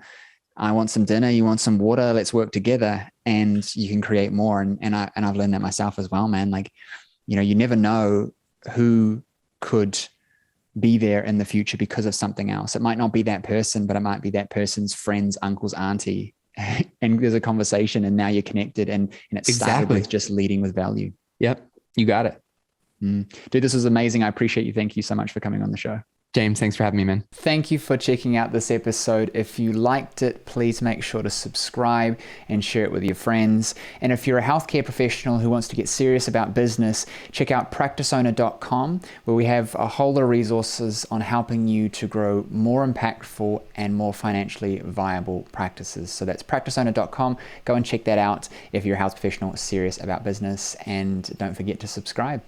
I want some dinner, you want some water, let's work together and you can create more. And I've learned that myself as well, man. Like, you never know who could be there in the future because of something else. It might not be that person, but it might be that person's friends, uncles, auntie, and there's a conversation and now you're connected and it started with just leading with value. Yep. You got it. Dude, this was amazing. I appreciate you. Thank you so much for coming on the show. James, thanks for having me, man. Thank you for checking out this episode. If you liked it, please make sure to subscribe and share it with your friends. And if you're a healthcare professional who wants to get serious about business, check out practiceowner.com, where we have a whole lot of resources on helping you to grow more impactful and more financially viable practices. So that's practiceowner.com. Go and check that out if you're a health professional serious about business, and don't forget to subscribe.